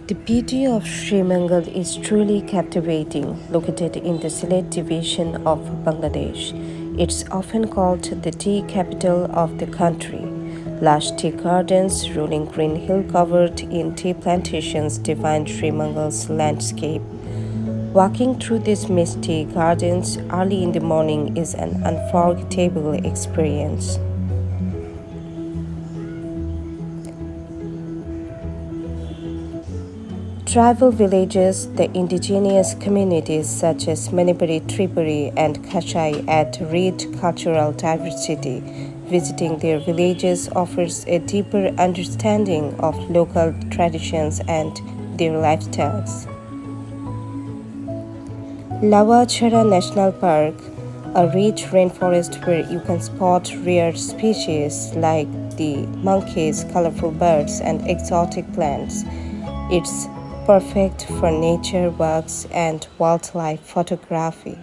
The beauty of Shreemangal is truly captivating. Located in the Sylhet division of Bangladesh, it's often called the tea capital of the country. Lush tea gardens, rolling green hill covered in tea plantations define Sreemangal's landscape. Walking through these misty gardens early in the morning is an unforgettable experience. Tribal villages, the indigenous communities such as Manipuri, Tripuri, and Kashai add rich cultural diversity. Visiting their villages offers a deeper understanding of local traditions and their lifestyles. Lawachara National Park, a rich rainforest where you can spot rare species like the monkeys, colorful birds, and exotic plants. It's perfect for nature walks and wildlife photography.